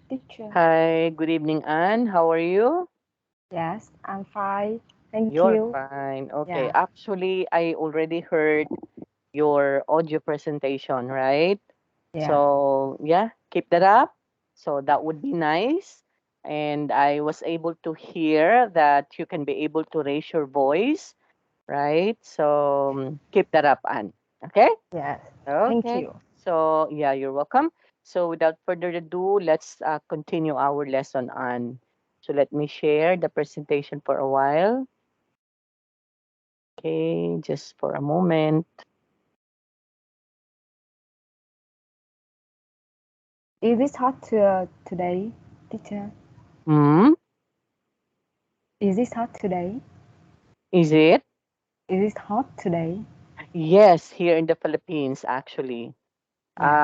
teacher. Hi, good evening, Anne. How are you? Yes, I'm fine. Thank You're you. fine. Okay. Yeah, Actually, I already heard your audio presentation, right? yeah, So, yeah, keep that up. So, that would be nice. And I was able to hear that you can be able to raise your voice, right? So, keep that up, Anne. Okay? yes. Thank Okay. you. So, yeah, you're welcome. So, without further ado, let's continue our lesson on. So, let me share the presentation for a while. Okay, just for a moment. Is it hot today, teacher? Hmm, Is it hot today? is it? Is it hot today? Yes, here in the Philippines, actually. Yeah,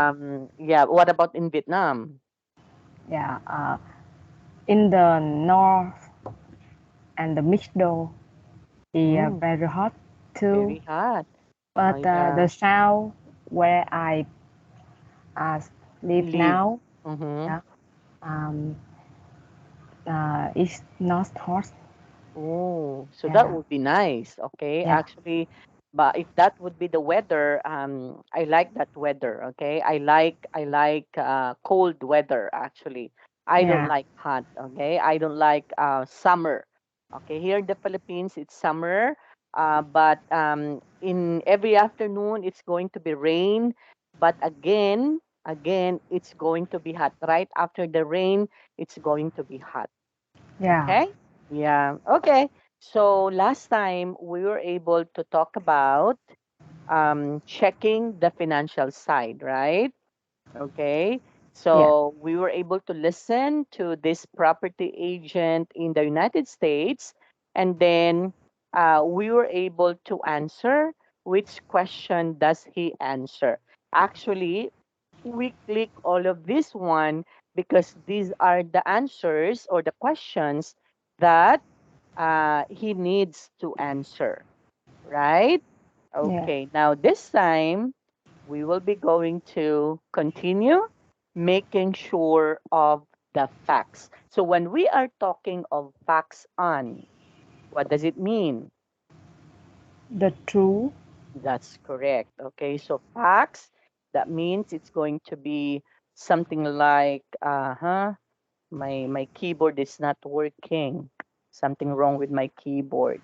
Yeah, what about in Vietnam? yeah. In the north and the middle, is Mm, very hot too. very hot. Oh, But yeah. the south where I uh, live Live. now, Mm-hmm. yeah, um, is not hot. Oh, so that Yeah, would be nice. Okay, yeah, actually, but if that would be the weather, I like that weather. Okay, I like cold weather. Actually, I don't yeah, like hot. Okay, I don't like summer. Okay, here in the Philippines, it's summer. But in every afternoon, it's going to be rain. But again, it's going to be hot. Right after the rain, it's going to be hot. yeah, Okay? Yeah. Okay. So last time we were able to talk about checking the financial side, right? Okay. yeah, So we were able to listen to this property agent in the United States, and then we were able to answer which question does he answer. Actually, we click all of this one because these are the answers or the questions that he needs to answer, right? yeah. Okay, now this time we will be going to continue making sure of the facts. So when we are talking of facts on, what does it mean? The true. That's correct. Okay, so facts, that means it's going to be something like, my keyboard is not working. Something wrong with my keyboard.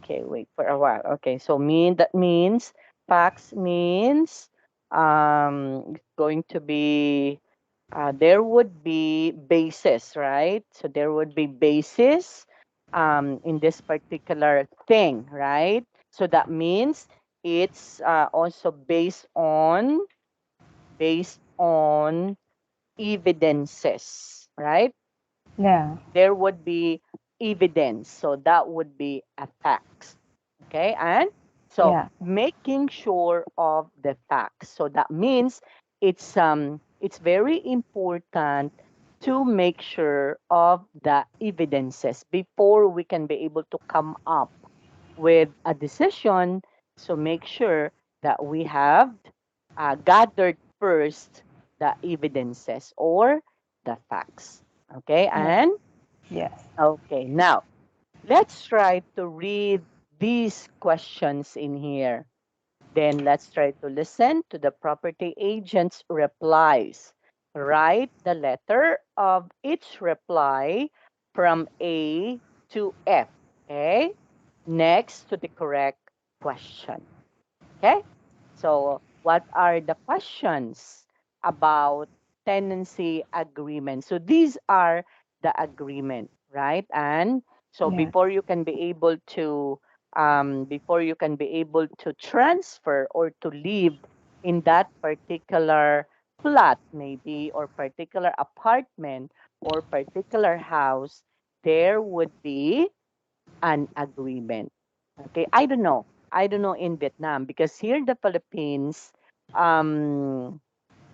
Okay, wait for a while. Okay, so that means facts means it's going to be there would be basis, right? So there would be basis in this particular thing, right? So that means it's also based on evidences, right? Yeah, There would be evidence. So that would be a fact. Okay. And so yeah, making sure of the facts. So that means it's very important to make sure of the evidences before we can be able to come up with a decision. So make sure that we have gathered first the evidences or the facts. Okay, yeah, and yes. okay, now let's try to read these questions in here. Then let's try to listen to the property agent's replies. Write the letter of each reply from A to F. Okay, next to the correct question. Okay, so what are the questions about tenancy agreement? So these are the agreement, right? And so Yeah, before you can be able to transfer or to live in that particular flat, maybe, or particular apartment or particular house, there would be an agreement. Okay, I don't know. I don't know in Vietnam because here in the Philippines, um,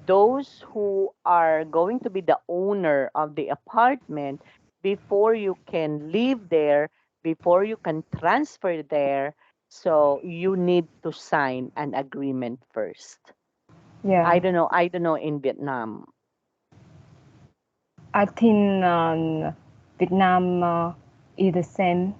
those who are going to be the owner of the apartment, before you can live there, before you can transfer there, so you need to sign an agreement first. yeah. I don't know. I don't know in Vietnam. I think Vietnam is the same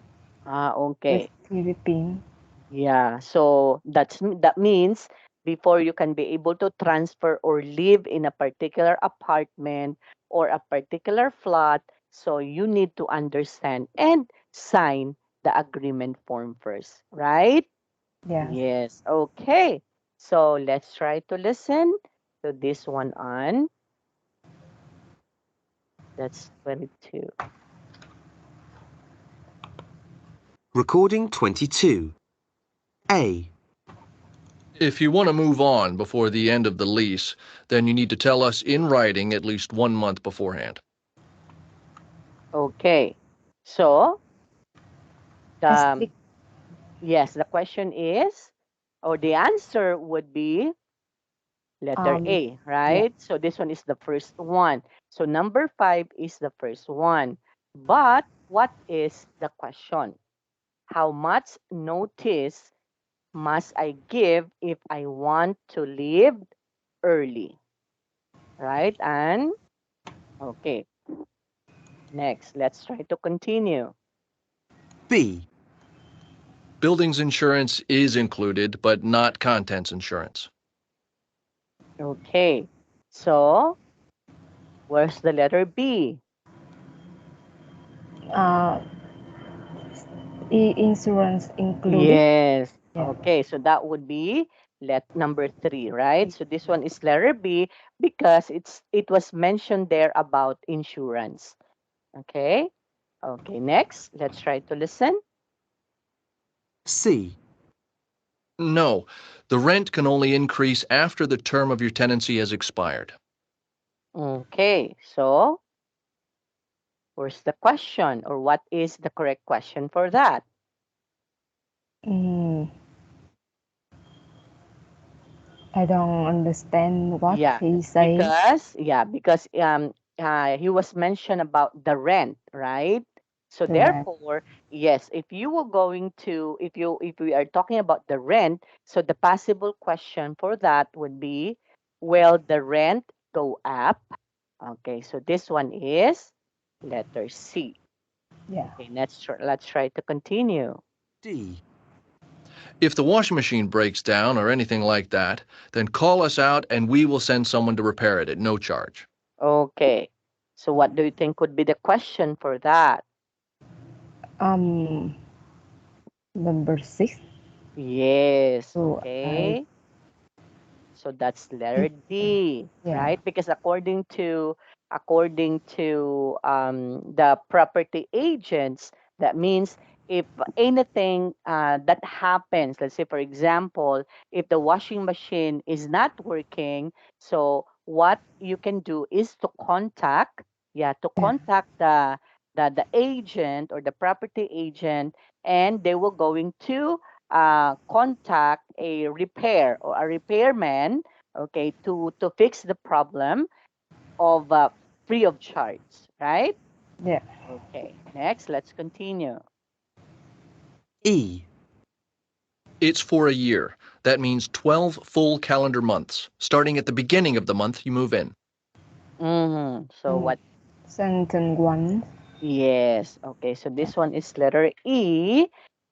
with Okay. Philippines. Yeah, so that means before you can be able to transfer or live in a particular apartment or a particular flat, so you need to understand and sign the agreement form first, right? Yes. Yes. Okay. So let's try to listen to this one on. That's 22. Recording 22. A. If you want to move on before the end of the lease, then you need to tell us in writing at least 1 month beforehand. Okay. So I the speak yes, the question is, or the answer would be letter um A, yeah. right? So this one is the first one. So number five is the first one. But what is the question? How much notice must I give if I want to leave early? Right? And okay, next, let's try to continue. B. Buildings insurance is included, but not contents insurance. Okay, so where's the letter B? Uh, insurance included. Yes. Yeah. Okay, so that would be let number three, right? So this one is letter B because it was mentioned there about insurance. Okay. Okay, next, let's try to listen. C. No, the rent can only increase after the term of your tenancy has expired. Okay, so where's the question or what is the correct question for that? Mm, I don't understand what Yeah, he say. because he was mentioned about the rent, right? So The rent. therefore, yes, if you were going to if we are talking about the rent, so the possible question for that would be, will the rent go up? Okay, so this one is letter C. Yeah. Okay, let's try to continue. D. If the washing machine breaks down or anything like that, then call us out and we will send someone to repair it at no charge. Okay. So what do you think would be the question for that? Um, number 6. Yes, So I okay. So that's letter think D, yeah. right? Because according to the property agents, that means if anything that happens, let's say for example, if the washing machine is not working, so what you can do is to contact, yeah, to Yeah. contact the agent or the property agent, and they will going to contact a repair or a repairman, okay, to fix the problem of free of charge, right? Yeah. Okay, next, let's continue. E. It's for a year. That means 12 full calendar months, starting at the beginning of the month you move in. So Mm, what? sentence 1. Yes. Okay. So this one is letter E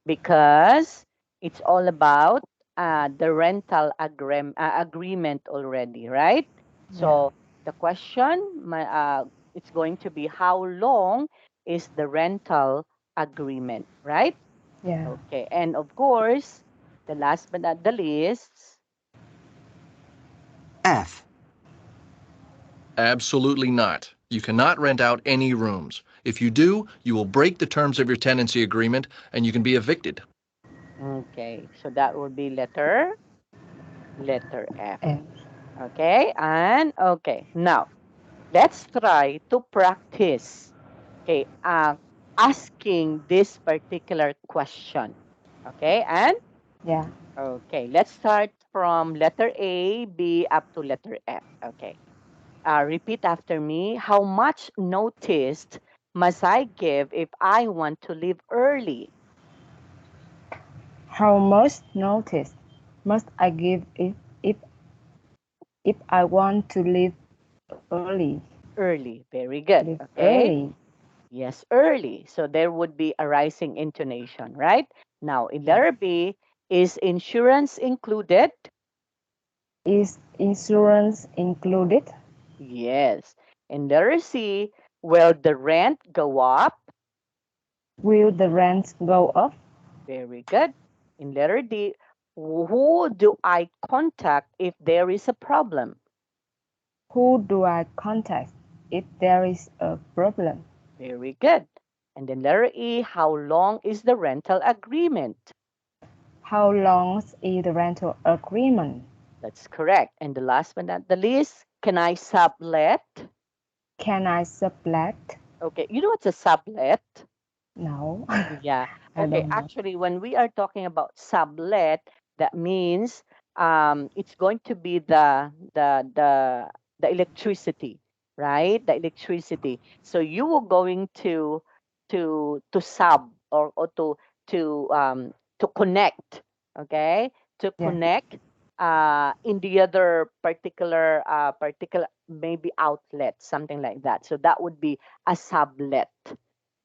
because it's all about the rental agreement already, right? Yeah. So the question, it's going to be how long is the rental agreement, right? Yeah. Okay. And of course, the last but not the least, F. Absolutely not. You cannot rent out any rooms. If you do, you will break the terms of your tenancy agreement and you can be evicted. okay. So that would be letter F. F. Okay. And okay. Now, let's try to practice, okay, asking this particular question. Okay, and Yeah. okay, let's start from letter A, B, up to letter F. Okay, repeat after me. How much notice must I give if I want to leave early? How much notice must I give if I want to leave early? Early. Very good. It is Okay. early. Yes, early. So there would be a rising intonation, right? Now, in letter B, is insurance included? Is insurance included? Yes. In letter C, will the rent go up? Will the rent go up? Very good. In letter D, who do I contact if there is a problem? Who do I contact if there is a problem? Very good. And then letter E, how long is the rental agreement? How long is the rental agreement? That's correct. And the last but not the least, can I sublet? Can I sublet? Okay, you know what's a sublet? No, Yeah. I Okay, don't know. actually, when we are talking about sublet, that means it's going to be the electricity, right? The electricity. So you were going to sub or to connect, okay? To Yeah, connect in the other particular maybe outlet, something like that. So that would be a sublet.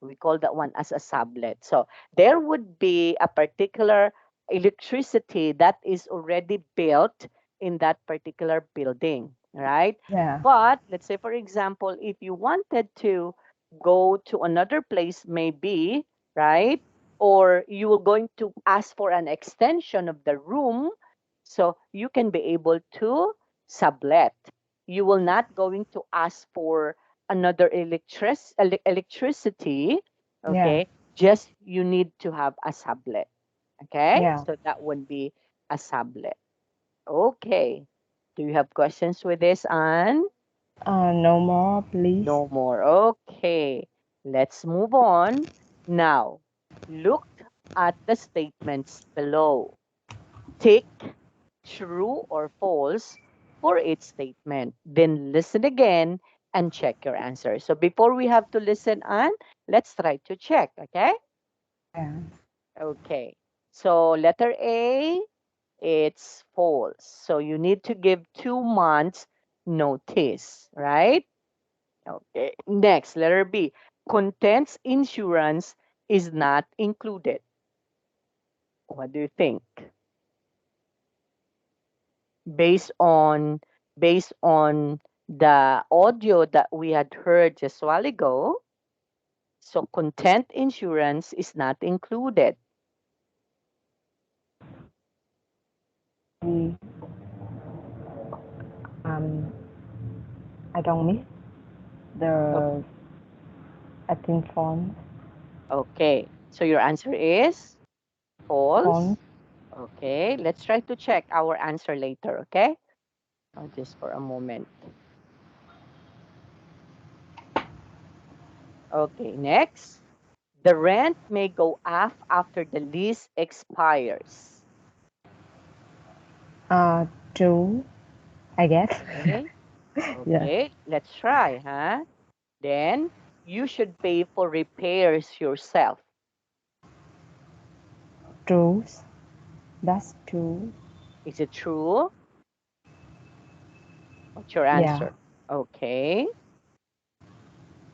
We call that one as a sublet. So there would be a particular electricity that is already built in that particular building, right? yeah, But let's say, for example, if you wanted to go to another place, maybe, right? Or you were going to ask for an extension of the room, so you can be able to sublet. You will not going to ask for another electricity, yeah, okay? Just you need to have a sublet, okay? yeah. So that would be a sublet. Okay. Do you have questions with this, Anne? No more, please. No more. Okay. Let's move on. Now, look at the statements below. Tick true or false for each statement. Then listen again and check your answer. So before we have to listen, Anne, let's try to check, okay? Yeah. Okay. So letter A, it's false. So you need to give 2 months notice, right? Okay. Next, letter B, contents insurance is not included. What do you think? Based on based on the audio that we had heard just a while ago, so content insurance is not included. We, um, I don't miss O- the acting font. Okay. So your answer is false. Font. Okay. Let's try to check our answer later. Okay. Just for a moment. Okay. Next. The rent may go up after the lease expires. True, I guess. Okay. Yeah. Okay. Let's try, huh? Then you should pay for repairs yourself. True. That's true. Is it true? What's your Yeah. answer? Okay.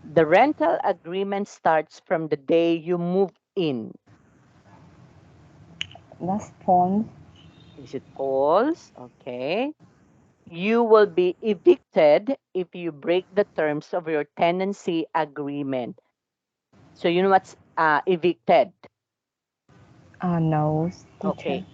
The rental agreement starts from the day you move in. That's font. Is it false? Okay. You will be evicted if you break the terms of your tenancy agreement. So you know what's evicted? No, teacher. Okay.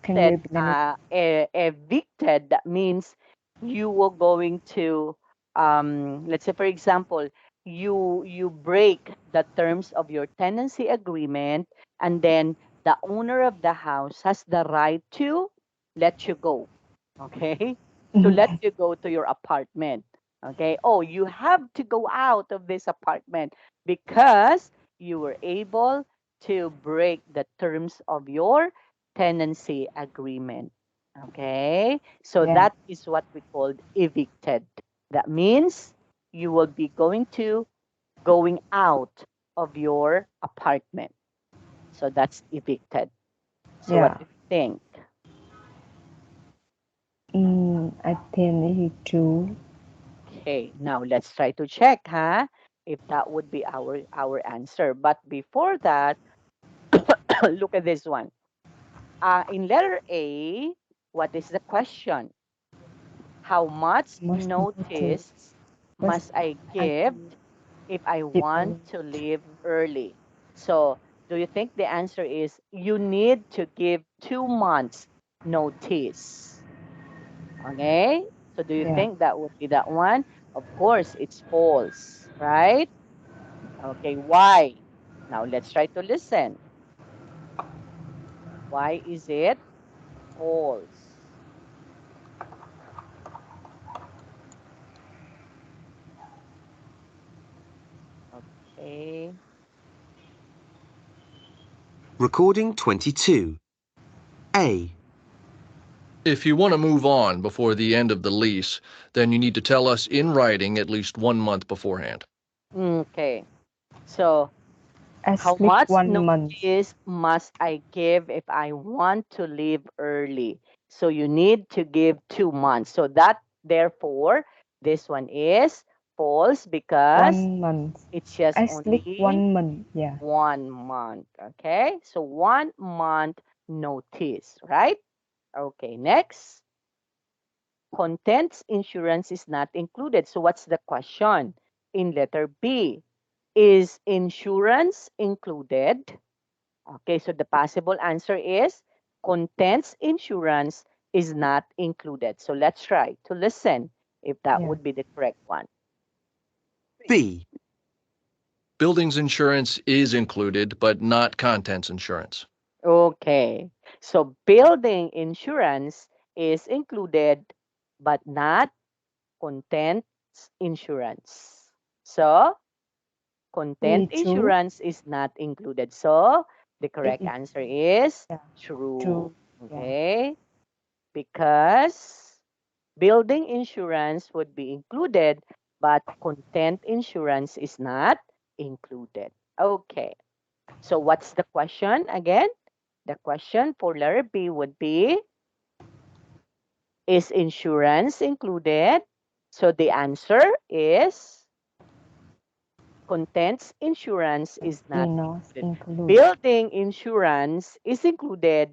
Can you Evicted, explain it? evicted, that means you were going to, let's say, for example, you break the terms of your tenancy agreement, and then the owner of the house has the right to let you go. Okay. To let you go to your apartment. Okay. Oh, you have to go out of this apartment because you were able to break the terms of your tenancy agreement. Okay. So Yeah. that is what we called evicted. That means you will be going out of your apartment. So that's evicted. So what Yeah. do you think? I think it is true. Okay, now let's try to check, huh? If that would be our answer. But before that, look at this one. In letter A, what is the question? How much Must notice must must I I give if I give want to leave early? So, do you think the answer is you need to give 2 months notice? Okay? So, do you yeah, think that would be that one? Of course, it's false, right? Okay, why? Now, let's try to listen. Why is it false? Okay. Recording 22. A. If you want to move on before the end of the lease, then you need to tell us in writing at least 1 month beforehand. Okay. So, at how least much 1 month. notice must I give if I want to leave early? So you need to give 2 months. So that, therefore, this one is false because 1 month. it's just At least only 1 month. Yeah, 1 month. Okay, so 1 month notice, right? Okay, next. Contents insurance is not included. So what's the question? In letter B, is insurance included? Okay, so the possible answer is contents insurance is not included. So let's try to listen if that yeah, would be the correct one. B. Buildings insurance is included, but not contents insurance. Okay, so building insurance is included but not contents insurance. So content true. insurance is not included. So the It correct is answer is yeah, true. true. Yeah, Okay, because building insurance would be included, but content insurance is not included. Okay. So what's the question again? The question for letter B would be, is insurance included? So the answer is contents insurance is not Inos included. include. Building insurance is included,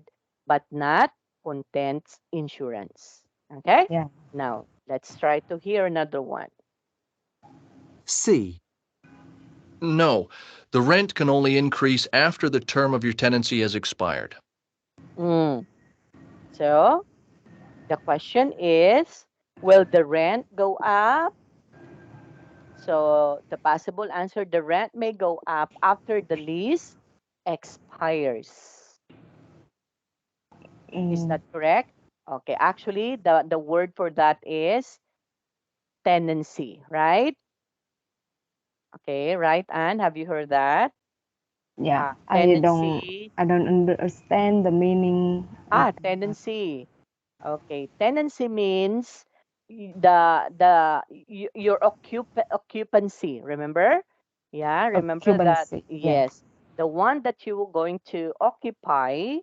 but not contents insurance. Okay? Yeah, Now, let's try to hear another one. C. No, the rent can only increase after the term of your tenancy has expired. Mm. So, the question is, will the rent go up? So, the possible answer, the rent may go up after the lease expires. Is mm, that correct? Okay, actually, the word for that is tenancy, right? Okay, right, Anne, have you heard that? yeah. Tenancy. I don't understand the meaning of that. Tenancy. Okay, tenancy means your occupancy, remember? Yeah, remember that. Occupancy. Yeah, Yes, the one that you were going to occupy.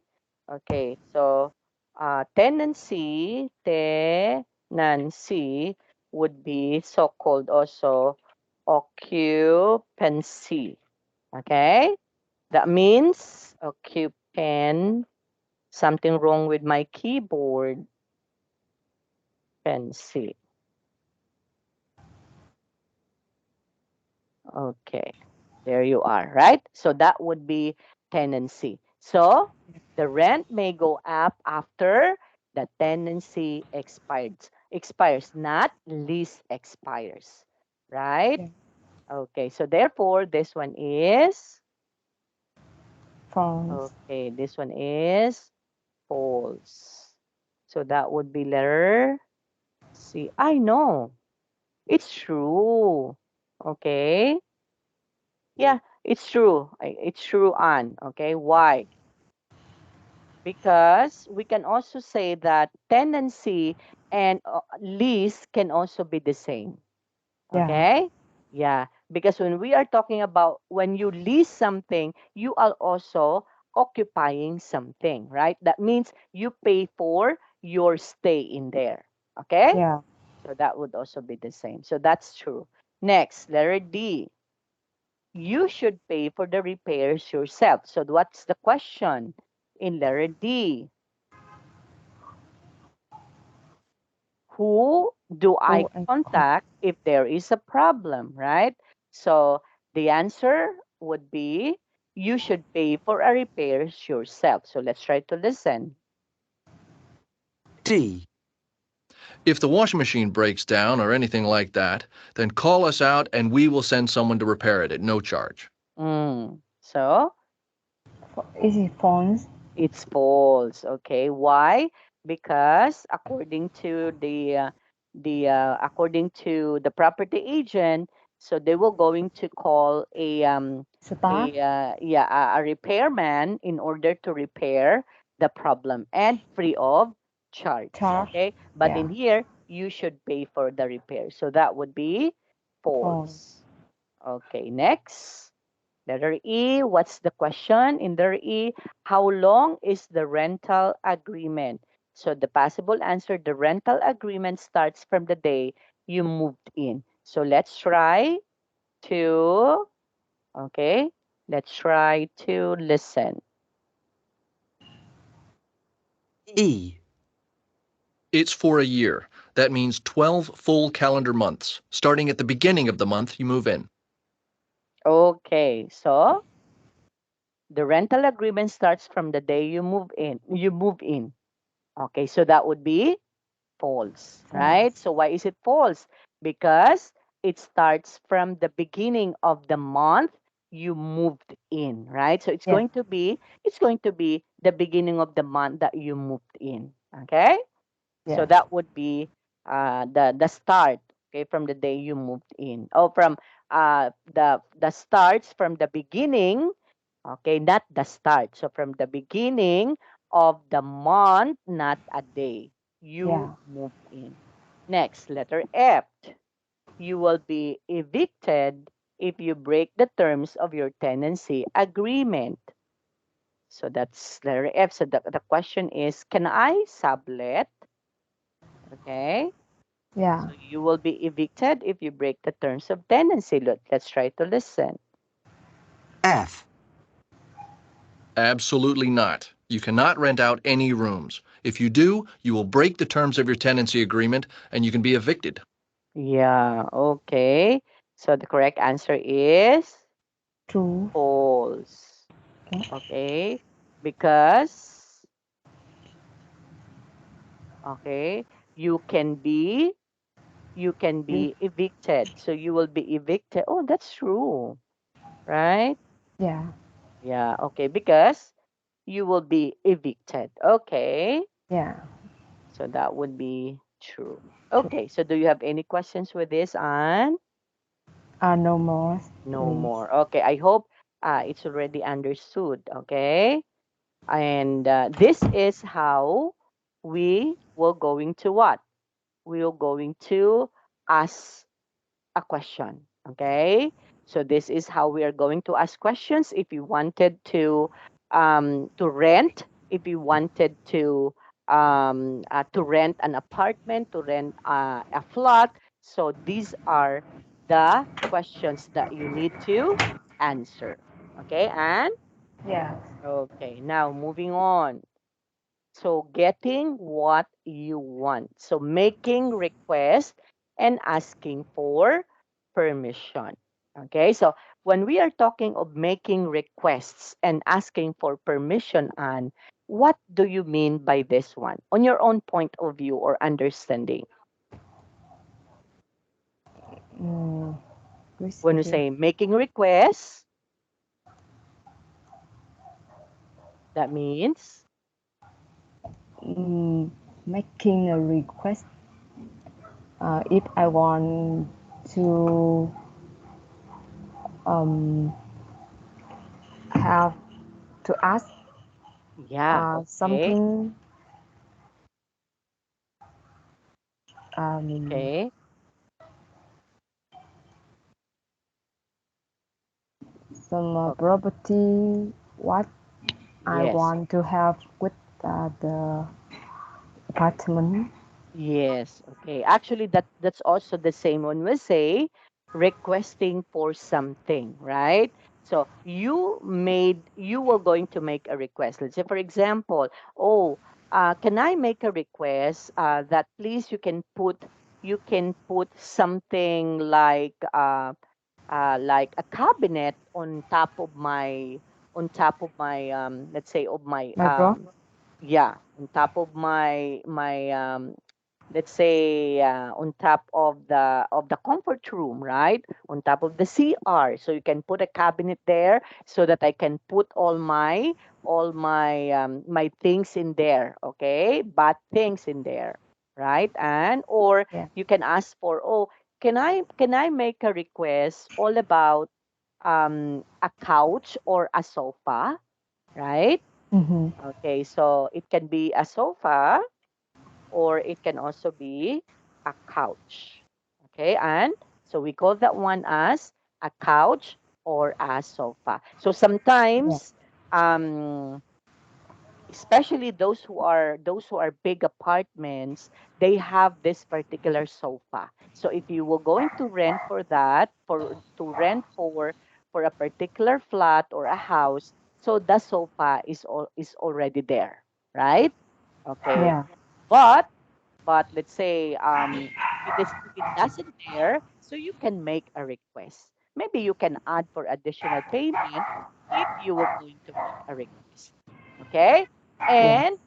Okay, so tenancy would be so-called also occupancy. Okay, that means occupant. Something wrong with my keyboard. Fancy. Okay, there you are, right? So that would be tenancy. So the rent may go up after the tenancy expires, not lease expires, right? yeah. Okay, so therefore this one is, False. okay, this one is false. So that would be letter C. I know. It's true. Okay. Yeah, it's true. It's true, Anne. Okay. Why? Because we can also say that tenancy and lease can also be the same. Yeah, Okay. Yeah. Because when we are talking about when you lease something, you are also occupying something, right? That means you pay for your stay in there. Okay. yeah. So that would also be the same. So that's true. Next, letter D. You should pay for the repairs yourself. So what's the question in letter D? Who do I Who I contact if there is a problem, right? So the answer would be you should pay for a repairs yourself. So let's try to listen. D. If the washing machine breaks down or anything like that, then call us out and we will send someone to repair it at no charge. So Is it false? it's false. Okay, why? Because according to the property agent, so they were going to call Staff? a repairman in order to repair the problem and free of charge. Charge? Okay, but Yeah. in here you should pay for the repair, so that would be false. Okay, next. Letter E, what's the question in letter E? How long is the rental agreement? So the possible answer, the rental agreement starts from the day you moved in. So let's try to, okay, let's try to listen. E. It's for a year. That means 12 full calendar months. Starting at the beginning of the month you move in. Okay, so the rental agreement starts from the day you move in. You move in. Okay, so that would be false, right? So why is it false? Because it starts from the beginning of the month you moved in, right? So Yeah. it's going to be the beginning of the month that you moved in. Okay? So Yeah. that would be the start, okay, from the day you moved in. Oh, from the starts from the beginning, okay, not the start. So from the beginning of the month, not a day, you Yeah. moved in. Next, letter F. You will be evicted if you break the terms of your tenancy agreement. So that's letter F. So the question is, can I sublet? Okay. Yeah. So you will be evicted if you break the terms of tenancy. Let's try to listen. F. Absolutely not. You cannot rent out any rooms. If you do, you will break the terms of your tenancy agreement and you can be evicted. Yeah, okay. So the correct answer is True. false. Okay. Okay. Because, okay, you can be evicted. So you will be evicted. Oh, that's true, right? Yeah. Yeah, okay, because you will be evicted. Okay. Yeah. So that would be true. True. Okay, so do you have any questions with this, Anne? No more. No Please. more. Okay, I hope it's already understood. Okay, and this is how we will going to what? We are going to ask a question. Okay, so this is how we are going to ask questions. If you wanted to rent, if you wanted to rent an apartment, to rent a flat, so these are the questions that you need to answer. Okay, and Yes. okay, now moving on. So getting what you want. So making request and asking for permission. Okay, so when we are talking of making requests and asking for permission, and what do you mean by this one on your own point of view or understanding? Mm, please When we again. say making requests, that means Making a request. If I want to um, have to ask yeah, okay, something, okay, some oh, property, what I yes. want to have with the apartment. Yes, okay. Actually, that's also the same when we say requesting for something, right? So you were going to make a request. Let's say, for example, oh, can I make a request that please you can put something like a cabinet on top of my let's say of my My bro? yeah, on top of my let's say on top of the comfort room, right? On top of the CR. So you can put a cabinet there so that I can put all my things in there, okay? But things in there, right? And or Yeah. you can ask for, oh, can I make a request all about a couch or a sofa, right? Mm-hmm. Okay, so it can be a sofa or it can also be a couch. Okay, and so we call that one as a couch or a sofa. So Yeah. sometimes, um, especially those who are big apartments, they have this particular sofa. So if you were going to rent for that, for a particular flat or a house, so the sofa is already there, right? Okay, Yeah. but let's say if it doesn't there, so you can make a request. Maybe you can add for additional payment if you were going to make a request. Okay? Yeah. And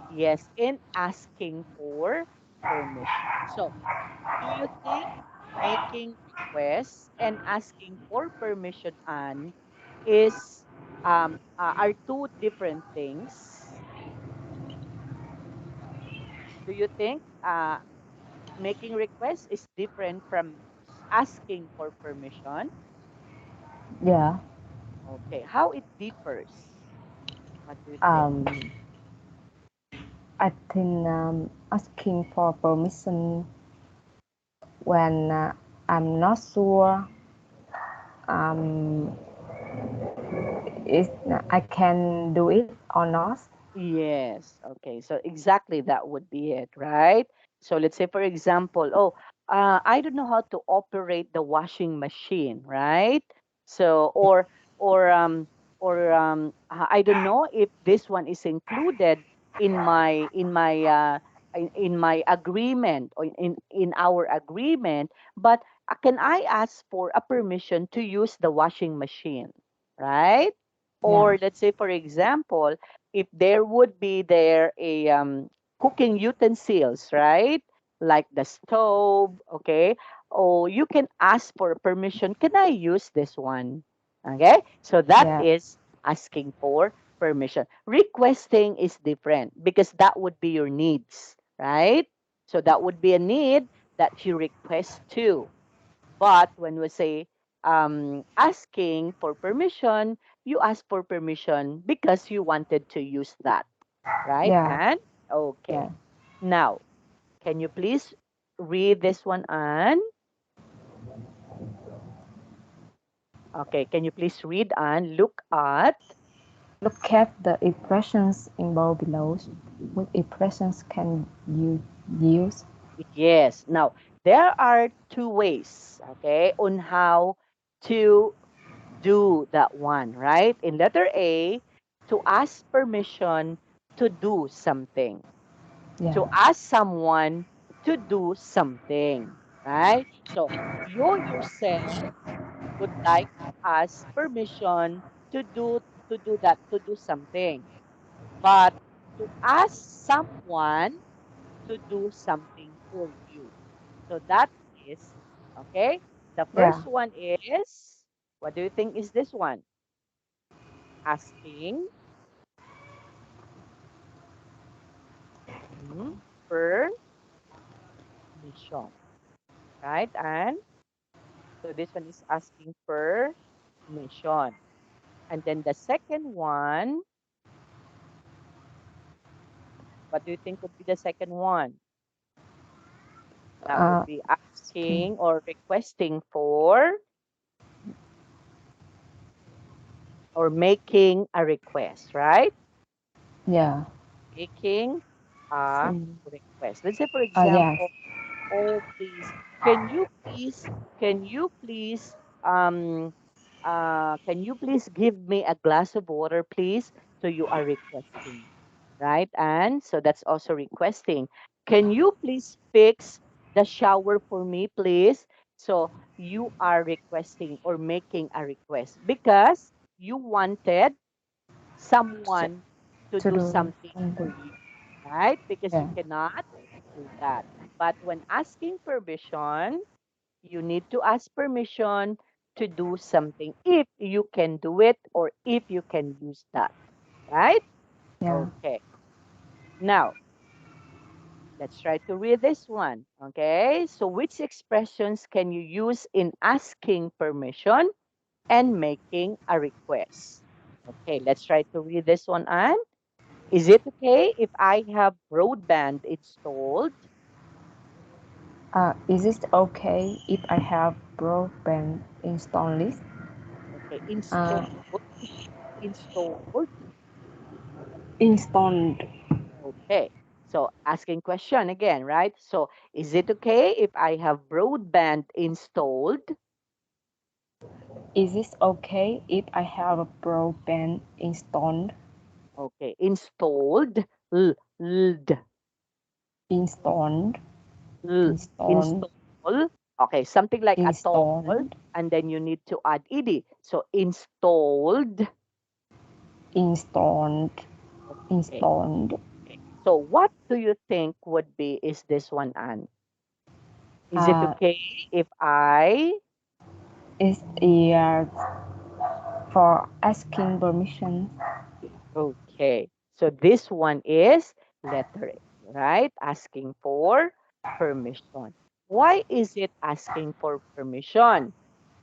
yes, in asking for permission. So do you think making requests and asking for permission and is are two different things? Do you think making requests is different from asking for permission? Yeah. Okay, how it differs? What do you think? Um, I think asking for permission when I'm not sure um, is I can do it or not. Yes. Okay. So exactly that would be it, right? So let's say, for example, oh, I don't know how to operate the washing machine, right? So I don't know if this one is included in my agreement or in our agreement, but can I ask for a permission to use the washing machine, right? Yeah. Or let's say, for example, if there would be there a cooking utensils, right? Like the stove, okay? Or you can ask for permission. Can I use this one? Okay? So that Yeah. is asking for permission. Requesting is different because that would be your needs, right? So that would be a need that you request to. But when we say asking for permission, you ask for permission because you wanted to use that, right? Yeah. And Yeah. okay. Now, can you please read this one, Anne? Okay, can you please read and look at? Look at the expressions in bold below. What expressions can you use? Yes. Now, there are two ways, okay, on how to do that one, right? In letter A, to ask permission to do something, to Yeah. ask someone to do something, right? So you yourself would like to ask permission to do to do something, but to ask someone to do something for you. So that is okay. The Yeah. first one is, what do you think is this one? Asking mhm, permission, right? And so this one is asking permission. And then the second one, what do you think would be the second one? That would Uh, be asking or requesting for or making a request, right? yeah. Making a Mm. request. Let's say, for Yes. example, oh, please, can you please, can you please, um, can you please give me a glass of water, please? So you are requesting, right? And so that's also requesting. Can you please fix the shower for me, please? So you are requesting or making a request because you wanted So, someone to to do do something for something. you, right? Because you Yeah. cannot do that. But when asking permission, you need to ask permission to do something if you can do it or if you can use that, right? Yeah. Okay. Now, let's try to read this one. Okay. So, which expressions can you use in asking permission and making a request? Okay, let's try to read this one. And is it okay if I have broadband installed? Is it okay if I have broadband installed? Okay, Uh, installed. installed. Okay. So asking question again, right? So is it okay if I have broadband installed? Is it okay if I have a broadband installed? Okay, installed. L, ld, Installed. l, Installed. install. Okay, something like a toll, Installed. and then you need to add ed. So installed. Installed. Okay. Installed. Okay. So what do you think would be is this one, Anne? Is it Uh, okay if I is here for asking permission. Okay. So this one is letter A, right? Asking for permission. Why is it asking for permission?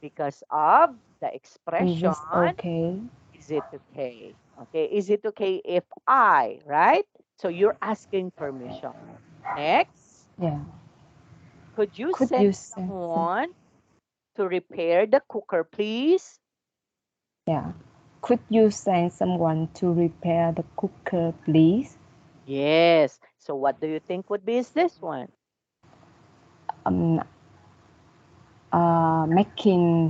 Because of the Is expression, this okay? is it okay? Okay. Is it okay if I, right? So you're asking permission. Next, Yeah. could you Could send you send some? someone to repair the cooker, please? Yeah. Could you send someone to repair the cooker, please? Yes. So what do you think would be is this one? Um, making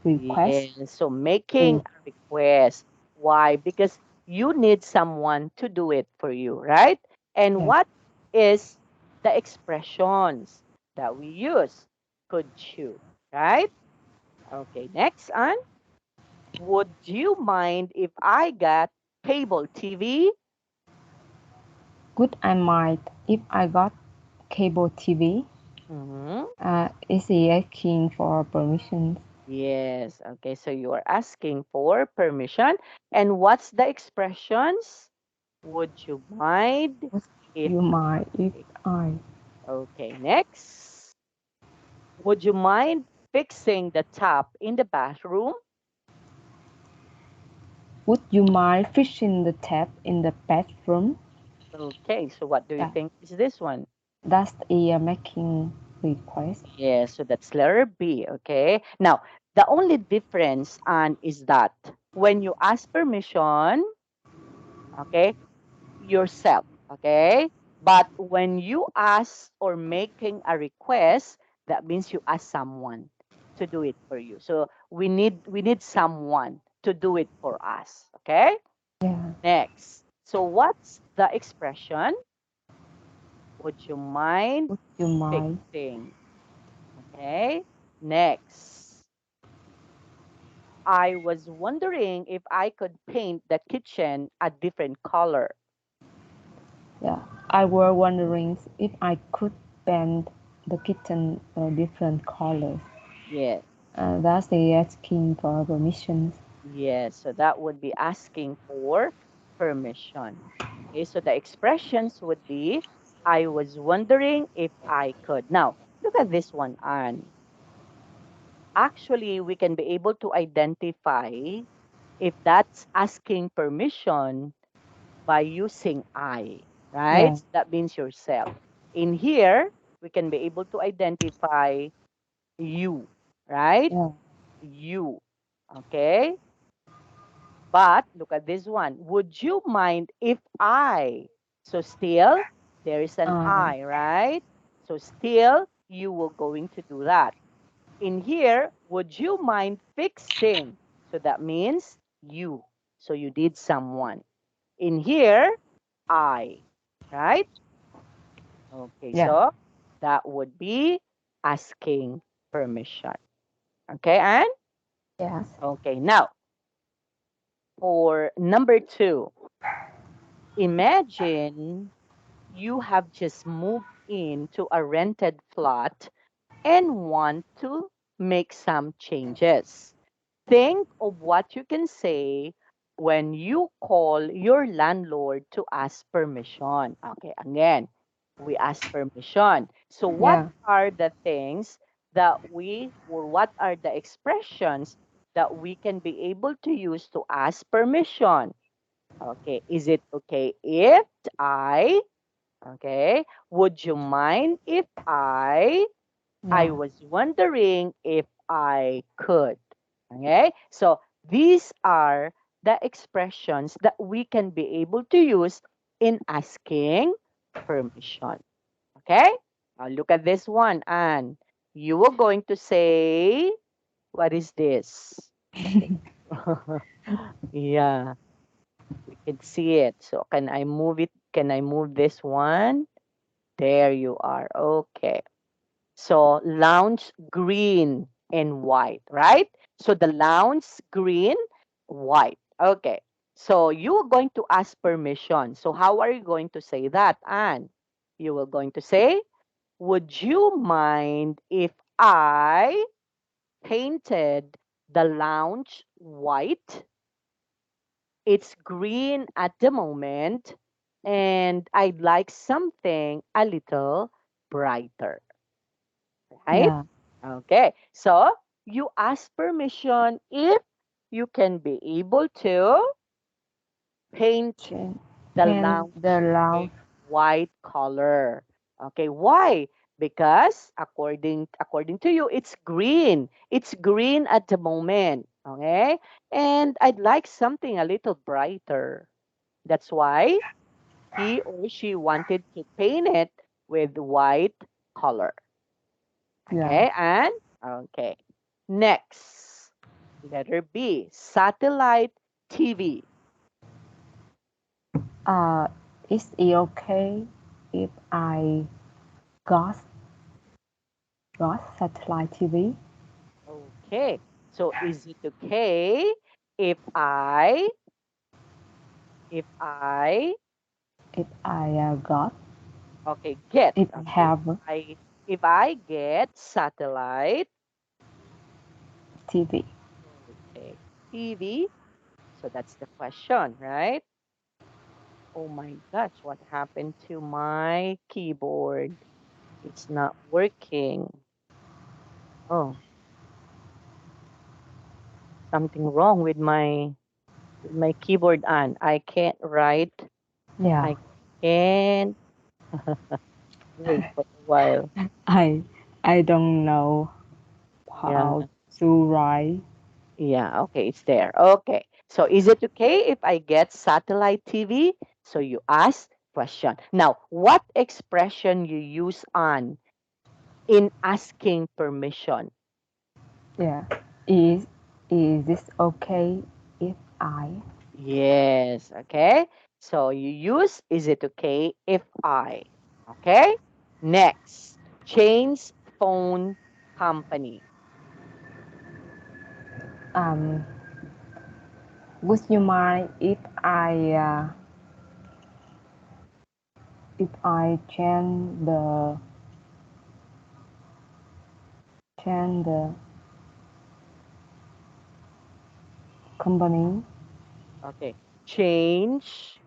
request. Yes, so making Re- a request. Why? Because you need someone to do it for you, right? And yeah. what is the expressions that we use? Could you, right? Okay, next on. Would you mind if I got cable TV? Could I mind if I got cable TV? Mhm. Is he asking for permission? Yes. Okay, so you are asking for permission. And what's the expressions? Would you mind Would if you mind if I? I? Okay, next. Would you mind fixing the tap in the bathroom? Would you mind fixing the tap in the bathroom? Okay, so what do you That, think is this one? that's a making request. Yeah, so that's letter B, okay? Now, the only difference is that when you ask permission, okay, yourself, okay? But when you ask or making a request, that means you ask someone to do it for you. So we need someone to do it for us, okay? Yeah. Next. So what's the expression? Would you mind Would you mind? fixing? Okay. Next. I was wondering if I could paint the kitchen a different color. Yeah. I were wondering if I could paint the kitten different colors. Yes. That's the asking for permission. Yes. So that would be asking for permission. Okay. So the expressions would be I was wondering if I could. Now, look at this one, Anne. Actually, we can be able to identify if that's asking permission by using I, right? Yeah. So that means yourself. In here, we can be able to identify you, right? Yeah. You. Okay. But look at this one. Would you mind if I? So still, There is an Uh, I, right? So still, you will going to do that. In here, would you mind fixing? So that means you. So you did someone. In here, I, right? Okay, yeah. so that would be asking permission. Okay, and Yes. okay, now for number two, imagine you have just moved into a rented flat and want to make some changes. Think of what you can say when you call your landlord to ask permission. Okay, again, we ask permission. So, what Yeah. are the things that we, or what are the expressions that we can be able to use to ask permission? Okay, is it okay if I, okay, would you mind if I Yeah. was wondering if I could. Okay, so these are the expressions that we can be able to use in asking permission. Okay, now look at this one, and you were going to say, what is this? Yeah, we can see it. So can I move it? Can I move this one? There you are. Okay. So lounge green and white, right? So the lounge green, white. Okay. So you are going to ask permission. So how are you going to say that? And you are going to say, would you mind if I painted the lounge white? It's green at the moment, and I'd like something a little brighter, right? Yeah. Okay, so you ask permission if you can be able to paint Change. the Paint the lounge a loud. white color. Okay, why? Because according to you, it's green. It's green at the moment. Okay, and I'd like something a little brighter. That's why he or she wanted to paint it with white color. Yeah. Okay, and okay. Next, letter B, satellite TV. Uh, is it okay if I got satellite TV? Okay, so is it okay if I If I got, okay get if I okay have I if I get satellite TV? okay TV? So that's the question, right? Oh my gosh, what happened to my keyboard? It's not working. Oh, something wrong with my keyboard on. I can't write. Yeah. I can't wait for a while. I I don't know Yeah, how to write. yeah, okay, it's there. Okay. So is it okay if I get satellite TV? So you ask question. Now, what expression you use on in asking permission? Yeah. Is is this okay if I? Yes, okay. So you use is it okay if I? Okay. Next, change phone company. Um, would you mind if I change the company? Okay. Change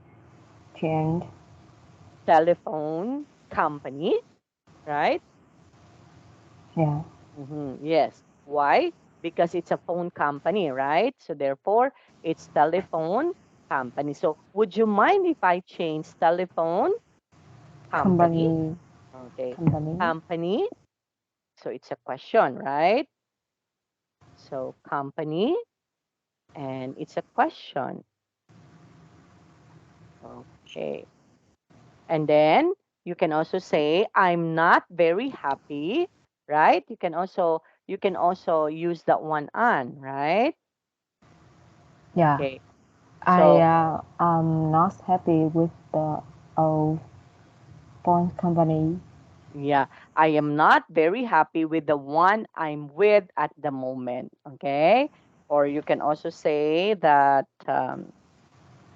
Change. telephone company, right? Yeah. Yes. Why? Because it's a phone company, right? So therefore, it's telephone company. So would you mind if I change telephone company? Company. Okay. Company. Company. So it's a question, right? So company, and it's a question. Okay. And then You can also say I'm not very happy, right? You can also use that one on, right? Yeah. Okay. I So am not happy with the old phone company. yeah, I am not very happy with the one I'm with at the moment. Okay. Or you can also say that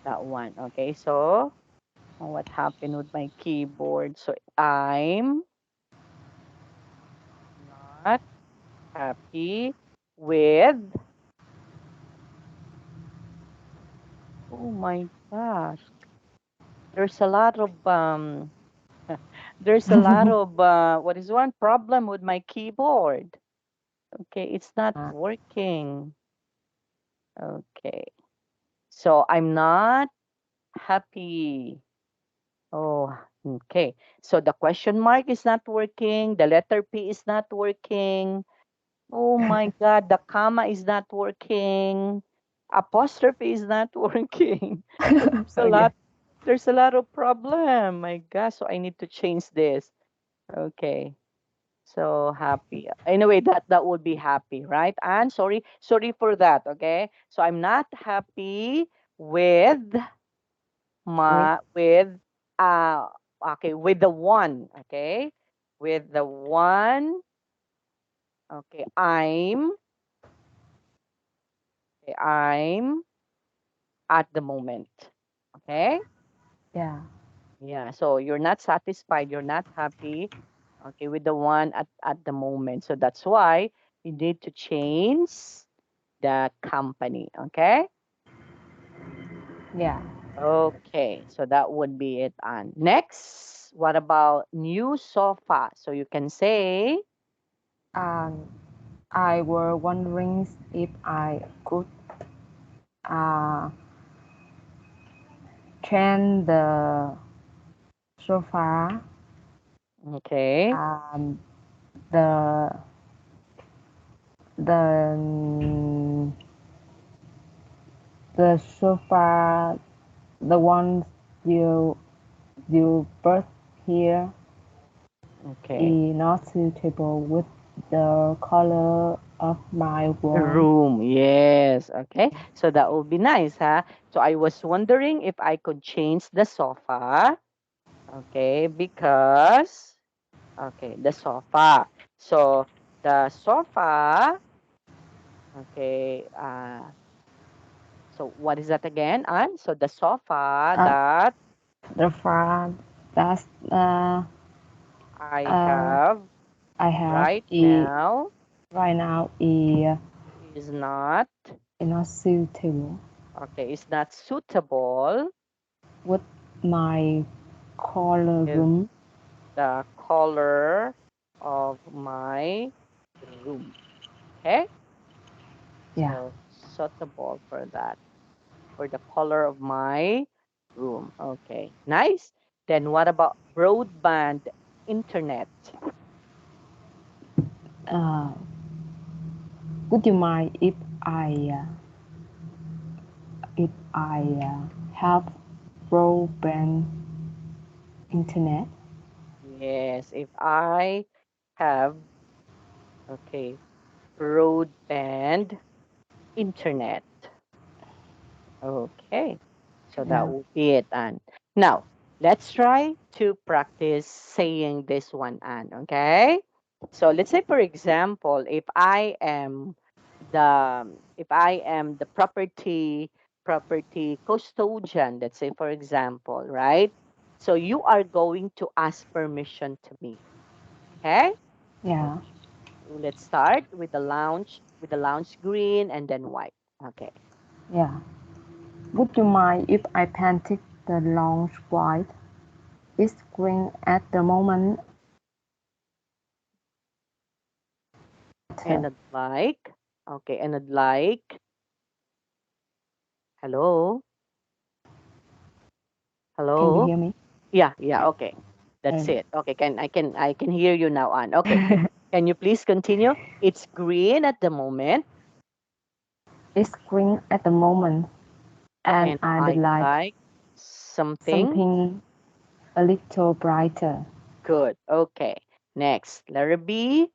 that one. Okay. So what happened with my keyboard? So I'm not happy with, oh my gosh, there's a lot of there's a lot of what is one problem with my keyboard? Okay, it's not Uh, working. Okay. So I'm not happy. Oh, okay. So the question mark is not working, the letter P is not working. Oh my God, the comma is not working. Apostrophe is not working. So okay. there's a lot of problem. My gosh, so I need to change this. Okay. So happy. Anyway, that would be happy, right? And sorry for that, okay? So I'm not happy with With my with uh okay, with the one, okay? With the one, okay, I'm at the moment. Okay? yeah. Yeah. So you're not satisfied, you're not happy, okay, with the one at the moment. So that's why you need to change the company. Okay? Yeah. Okay. So that would be it. And next, what about new sofa? So you can say, Um, I were wondering if I could uh, change the sofa, okay, um, the the the sofa, the ones you put here okay. is not suitable with the color of my room. Room, yes. Okay. So that would be nice, huh? So I was wondering if I could change the sofa. Okay, because okay, the sofa. So the sofa, okay, so what is that again? And so the sofa Uh, that the front that I uh, have I have right is now right now is is not not suitable okay, is not suitable with my color with room. the color of my room. Okay? Yeah. So suitable for that, for the color of my room. Okay, nice. Then what about broadband internet? Uh, would you mind if I have broadband internet? Yes, if I have, okay, broadband internet. Okay, so that Yeah. will be it, Anne. Now, let's try to practice saying this one, Anne, okay? So let's say, for example, if I am the property custodian, let's say, for example, right? So you are going to ask permission to me, okay? Yeah. Okay. Let's start with the lounge green and then white. Okay. Yeah. Would you mind if I painted the lounge white? It's green at the moment. And I'd like, okay, and I'd like, hello, Can you hello. hear me? Yeah, yeah, okay. That's Um, it. Okay, I can hear you now, Anne. Okay. Can you please continue? It's green at the moment, it's green at the moment, and and I'd I'd like like something something a little brighter. Good. Okay. Next, letter B.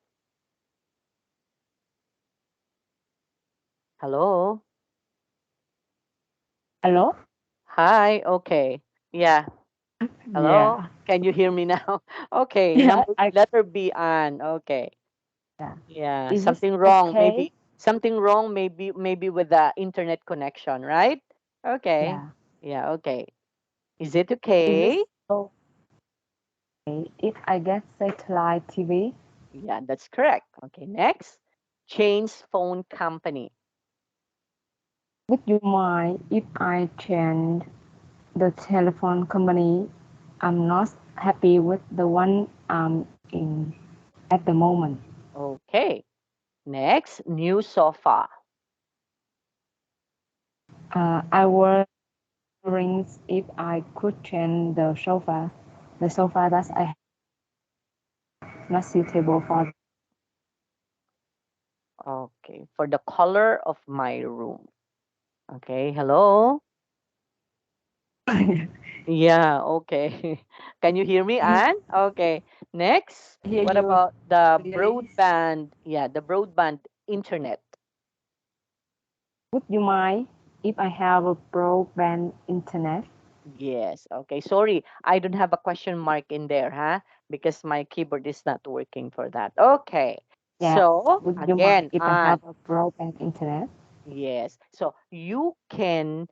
Hello. Hello? Hi. Okay. Yeah. Hello. Yeah. Can you hear me now? Okay. Yeah, Number I letter B, Anne. Okay. yeah. Yeah. Is this Something wrong. okay? Something wrong. Maybe with the internet connection, right? Okay. Yeah. Yeah. Okay. Is it Is this okay? okay if I get satellite TV? Yeah, that's correct. Okay. Next, change phone company. Would you mind if I change the telephone company? I'm not happy with the one I'm in at the moment. Okay. Next, new sofa. I was wondering if I could change the sofa. The sofa that I have is not suitable for. Okay. For the color of my room. Okay. Hello. Yeah, okay. Can you hear me, Anne? Okay. Next, Hear what you about the clearly. broadband? Yeah, the broadband internet. Would you mind if I have a broadband internet? Yes. Okay. Sorry, I don't have a question mark in there, huh? Because my keyboard is not working for that. Okay. Yes. So, Would you mind again, if I Anne, have a broadband internet? yes. So you can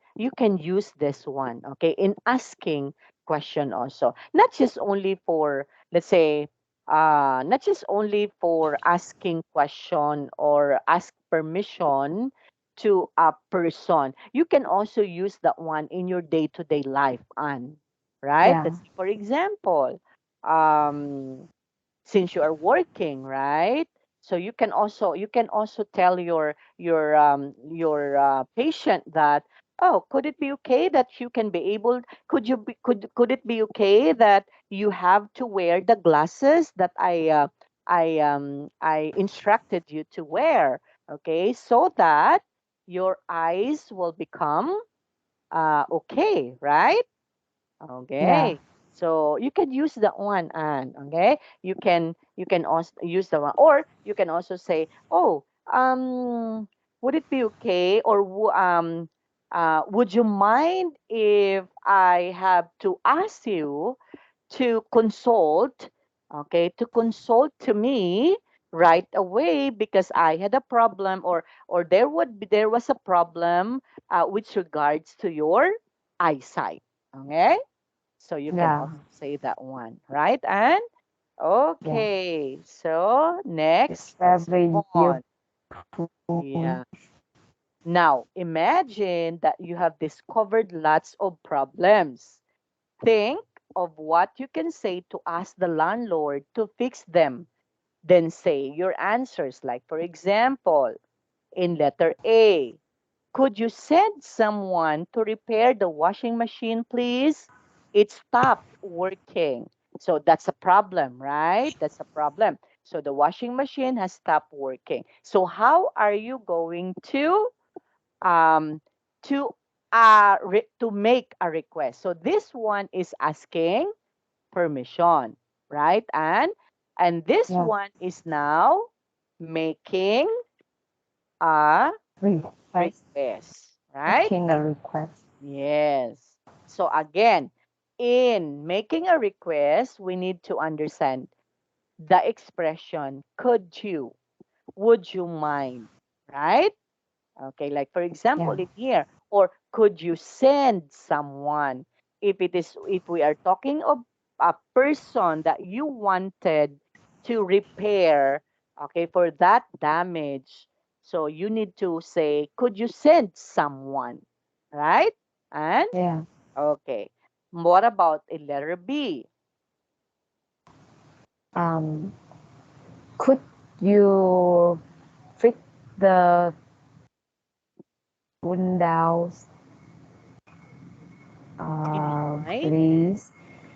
use this one, okay, in asking question also. Not just only for, let's say, not just only for asking question or ask permission to a person. You can also use that one in your day-to-day life, and right? Yeah. Let's say, for example, um since you are working, right? So you can also tell your patient that, oh, could it be okay that you can be able could it be okay that you have to wear the glasses that I instructed you to wear, okay, so that your eyes will become okay, right? Yeah. Okay. So you can use that one, and okay, you can also use the one, or you can also say, oh, would it be okay, or would you mind if I have to ask you to consult, okay, to consult to me right away because I had a problem, or there was a problem with regards to your eyesight. Okay, so you can Yeah. also say that one, right? And Yeah. okay, so It's next, let's very move on. useful. Yeah. Now, imagine that you have discovered lots of problems. Think of what you can say to ask the landlord to fix them. Then say your answers. Like, for example, in letter A, could you send someone to repair the washing machine, please? It stopped working. So that's a problem, right? That's a problem. So the washing machine has stopped working. So how are you going um to to make a request? So this one is asking permission, right? And this Yeah. one is now making a Request. request, right? Making a request. Yes. So again, in making a request, we need to understand the expression could you, would you mind, right? Okay, like for example Yeah. in here, or could you send someone? If we are talking of a person that you wanted to repair, okay, for that damage, so you need to say, could you send someone, right? And Yeah. okay, what about a letter B? Um, could you fix the windows, Can you mind? please?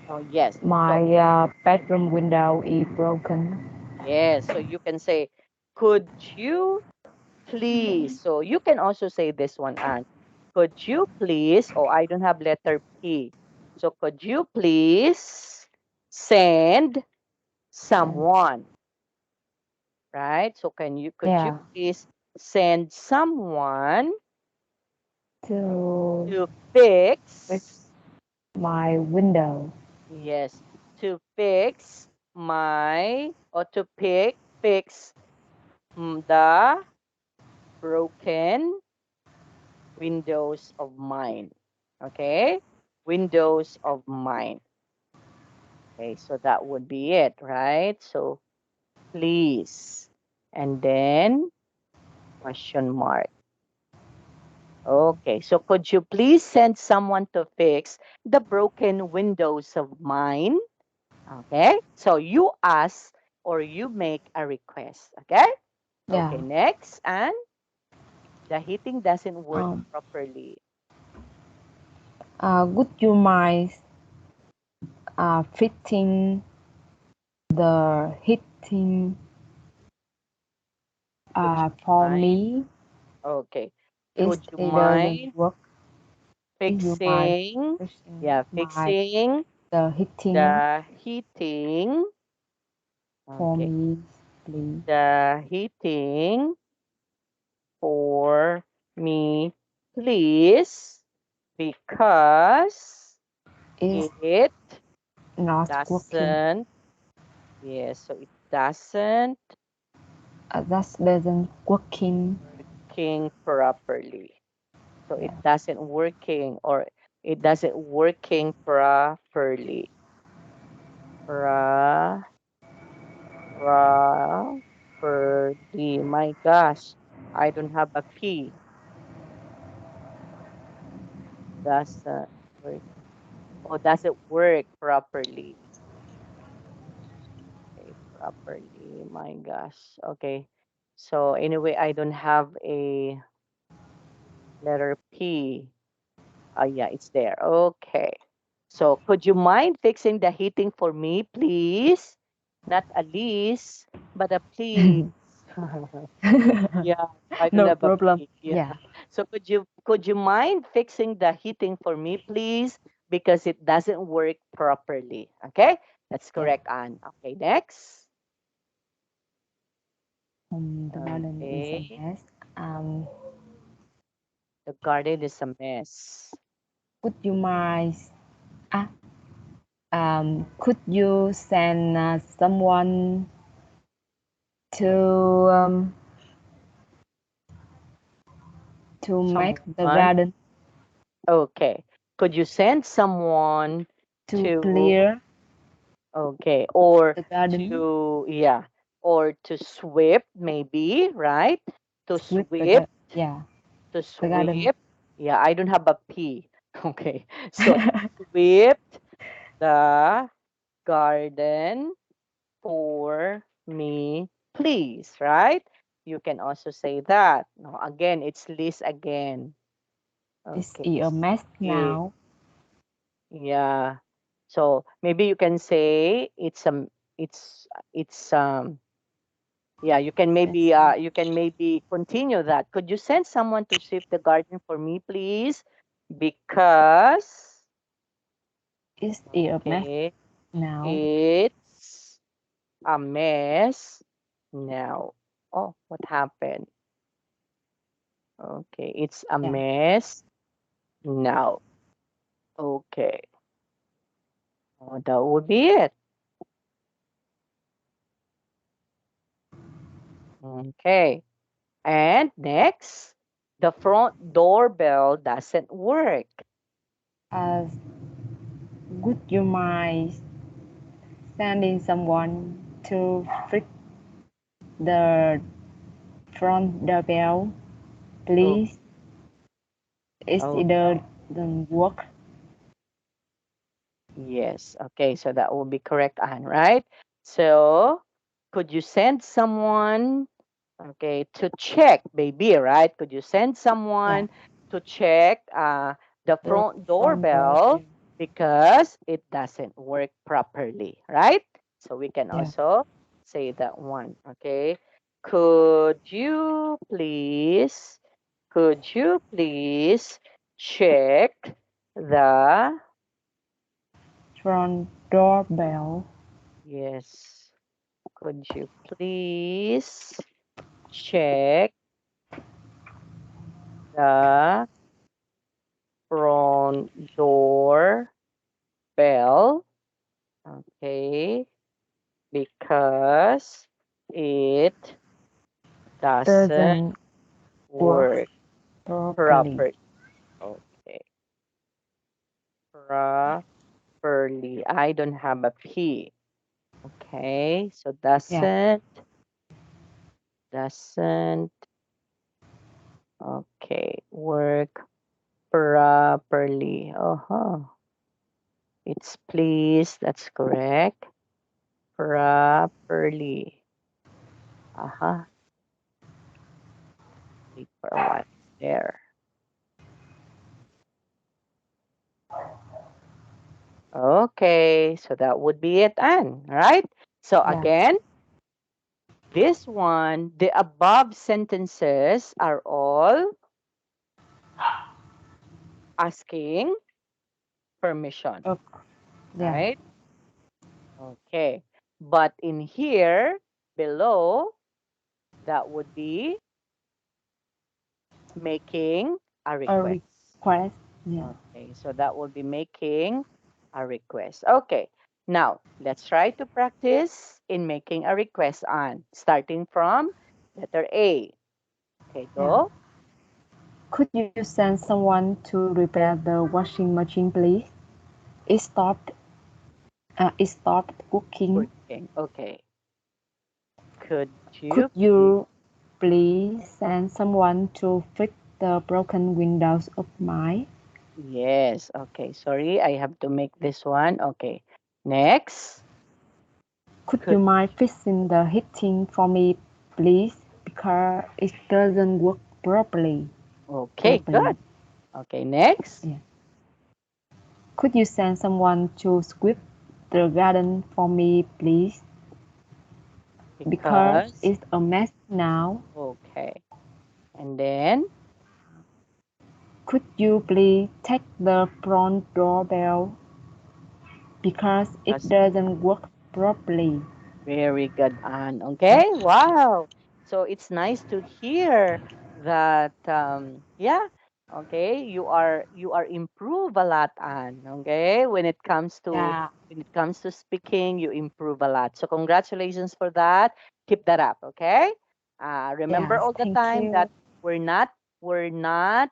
Oh yes. So My bedroom window is broken. yes, so you can say, could you please? So you can also say this one, and could you please? Oh, I don't have letter P. So could you please send someone, right? So could you Yeah. please send someone To to fix, fix my window. yes, to fix my, or to fix the broken windows of mine. Okay? Windows of mine. Okay, so that would be it, right? So please. And then question mark. Okay, so could you please send someone to fix the broken windows of mine? Okay, so you ask or you make a request. Okay, Yeah. okay, next. And the heating doesn't work Um. properly. Would you mind fitting the heating Could you for mind? me? Okay, It could you doesn't mind work. If you mind fixing? fixing Yeah, my fixing the heating the heating. for Okay, me, please. the heating for me, please, because It's it not working. doesn't, yes, so it doesn't That doesn't working. working properly. So it Yeah. doesn't working, or it doesn't working properly. Properly. My gosh, I don't have a P. Doesn't work. Oh, doesn't work properly. Okay, properly. My gosh. Okay. So anyway, I don't have a letter P. Yeah, it's there. Okay. So could you mind fixing the heating for me, please? Not a lease, but a please. Yeah, I don't No have a problem. P. Yeah. Yeah. So could you mind fixing the heating for me, please? Because it doesn't work properly. Okay? That's Yeah. correct, Anne. Okay, next. The garden is a Okay. mess. Um, The garden is a mess. would you mind? Ah, could you send someone to make the Someone. garden Okay. Could you send someone to to, clear okay, or the garden, to, yeah, or to sweep, maybe, right? To sweep the sweep, garden? Yeah, to the garden. sweep. Yeah, I don't have a P. Okay. So to sweep the garden for me, please, right? You can also say that. No, again, it's Liz again. It's Okay. a mess Yeah. now. Yeah. So maybe you can say it's yeah, It's you can maybe continue that. Could you send someone to sweep the garden for me, please? Because a mess okay, now. it's a mess now. Oh, what happened? Okay, it's a Yeah. mess now. Okay. Oh, that would be it. Okay. And next, the front doorbell doesn't work. As would you mind sending someone to fix the front doorbell, Oh, please? It's oh, either doesn't work. yes. Okay, so that will be correct, Anne, right? So, could you send someone, okay, to check, baby, right? Could you send Yeah, someone to check the the front front doorbell doorbell. because it doesn't work properly, right? So we can Yeah. also say that one, okay? Could you please, could you please check the front doorbell. Yes. Could you please check the front door bell? Okay. Because it doesn't Doesn't work work properly. properly. Okay. Properly. I don't have a P. Okay. So Yeah. doesn't okay work properly. Uh-huh. It's please. That's correct. Properly. Uh-huh. Wait for a while. There. Okay, so that would be it, Anne. All right. So Yeah. again, this one, the above sentences are all asking permission, Okay. Yeah. right? Okay. But in here, below, that would be making a A request. request. Yeah. Okay, so that will be making a request. Okay, now let's try to practice in making a request on starting from letter A. Okay, Yeah. go. Could you send someone to repair the washing machine, please? It stopped. It stopped working. Working. Okay. Could Could you please? you please send someone to fix the broken windows of mine? Yes. Okay. Sorry, I have to make this one. Okay. Next. Could you Could mind fixing the heating for me, please? Because it doesn't work properly. okay, Properly. good. Okay, next. Yeah. Could you send someone to sweep the garden for me, please? Because Because it's a mess now. okay. And then Could you please take the front doorbell? Because it because doesn't work properly. very good, Anne. Okay, wow. So it's nice to hear that. Yeah. Okay, you are improve a lot, Anne. Okay, Yeah. when it comes to speaking, you improve a lot. So congratulations for that. Keep that up. Okay. Remember Yes. all the Thank time that you. we're not we're not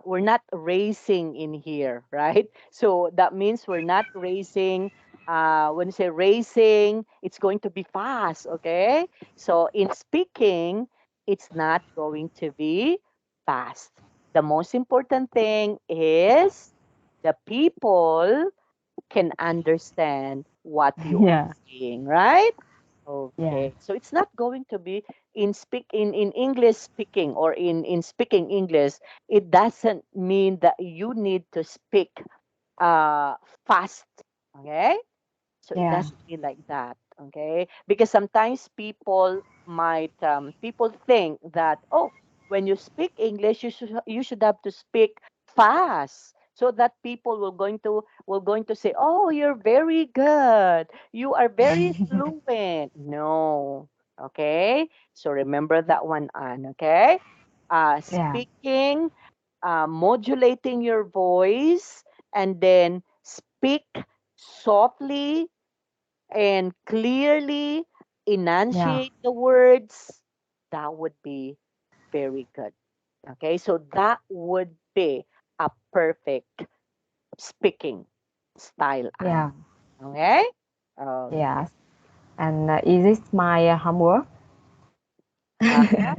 we're not racing in here, right? So that means we're not racing when you say racing, it's going to be fast, okay? So in speaking, it's not going to be fast. The most important thing is the people can understand what you are Yeah. saying, right? Yeah. Okay. So it's not going to be in English speaking or in speaking English, it doesn't mean that you need to speak uh fast. Okay? So it Yeah. doesn't be like that, okay? Because sometimes people think that when you speak English, you should have to speak fast so that people will going to say, "Oh, you're very good. You are very fluent." No, okay? So remember that one, Anne. Okay? Yeah. Speaking, modulating your voice, and then speak softly and clearly Yeah. enunciate the words, that would be very good. Okay, so that would be a perfect speaking style, Yeah. Anne. Okay? Okay. Yes. And is this my homework? Uh-huh.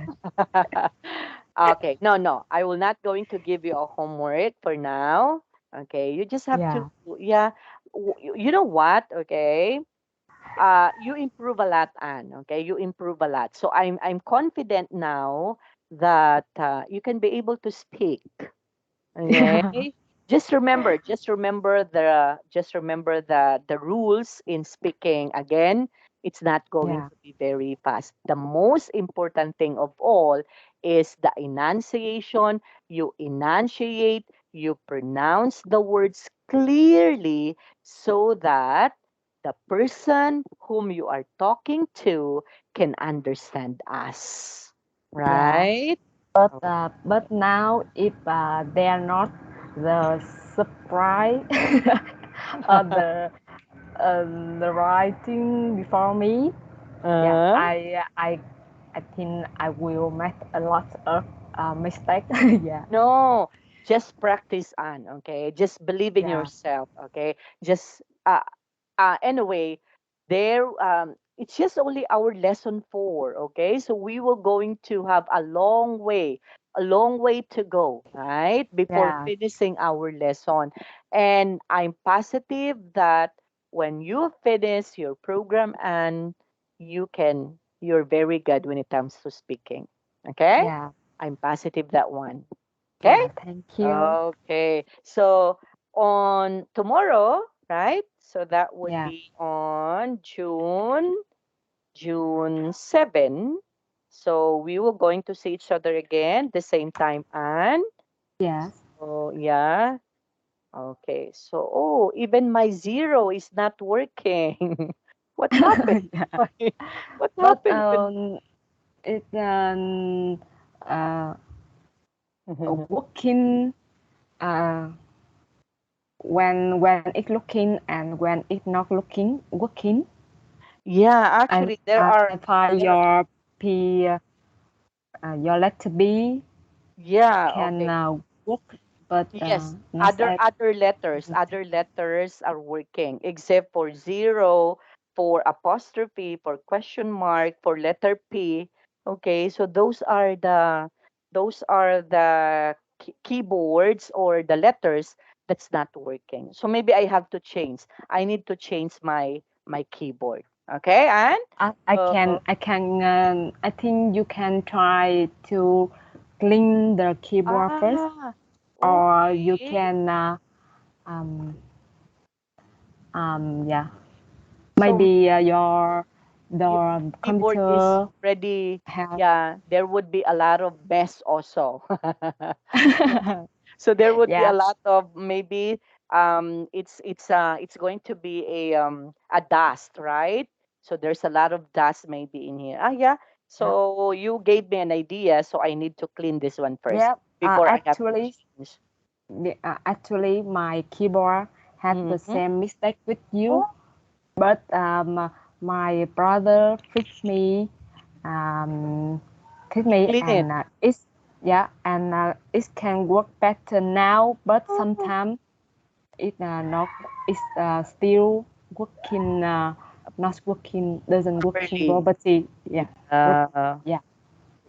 Okay, no, no, I will not going to give you a homework for now. Okay, you just have to, Yeah. yeah. You know what? Okay, you improve a lot, Anne. Okay, you improve a lot. So I'm confident now that you can be able to speak. Yeah. Okay. Just remember the rules in speaking. Again, it's not going Yeah. to be very fast. The most important thing of all is the enunciation. You enunciate, you pronounce the words clearly so that the person whom you are talking to can understand us. Yeah. Right? But now if they are not the surprise the the writing before me, yeah, Uh, I think I will make a lot of mistake. Yeah. no, just practice on, okay? Just believe in Yeah. yourself, okay? Just anyway, there it's just only our lesson 4, okay? So we will going to have a long way to go, right? Before Yeah. finishing our lesson. And I'm positive that when you finish your program and you're very good when it comes to speaking. Okay? Yeah. I'm positive that one. Okay? Yeah. Thank you. Okay. So on tomorrow, right? So that would Yeah. be on June 7. So we will going to see each other again the same time and Yes. oh yeah. Okay. So oh, even my zero is not working. What happened? Yeah. What But happened with it uh working uh when it's looking and when it's not looking working, Yeah, and actually there are I find there your P your letter B yeah, can okay. work, but Yes, not at other letters are working except for zero, for apostrophe, for question mark, for letter P. Okay, so those are the keyboards or the letters that's not working. So maybe I have to change. I need to change my keyboard. Okay, and uh, I think you can try to clean the keyboard first, ah, or you okay. can um yeah, So maybe your keyboard is computer ready. have Yeah, there would be a lot of mess also. So there would be a yeah. lot of maybe it's going to be a dust, right? So there's a lot of dust maybe in here. Ah yeah. Yeah. So you gave me an idea, so I need to clean this one first Yeah, before I have to change. actually, my keyboard had the Mm-hmm. same mistake with Oh, you, but my brother um, fixed me, clean it. and it can work better now. But Oh, sometimes it not it's still working, not working, doesn't working properly. properly. Yeah, but Uh, yeah,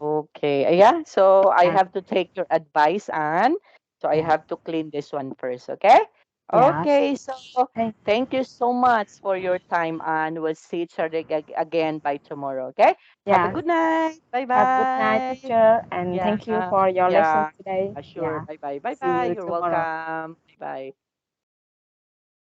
Okay. Yeah. So I and have to take your advice, and so I yeah, have to clean this one first. Okay. yes. Okay. So Thank thank you so much for your time, and we'll see each other again by tomorrow. Okay. Have a yeah. good night. Bye Have a good night, bye. teacher, and Yeah. thank you for your lesson Yeah. today. Sure. Yeah. Bye bye. Bye See bye. you You're tomorrow. welcome. Bye bye.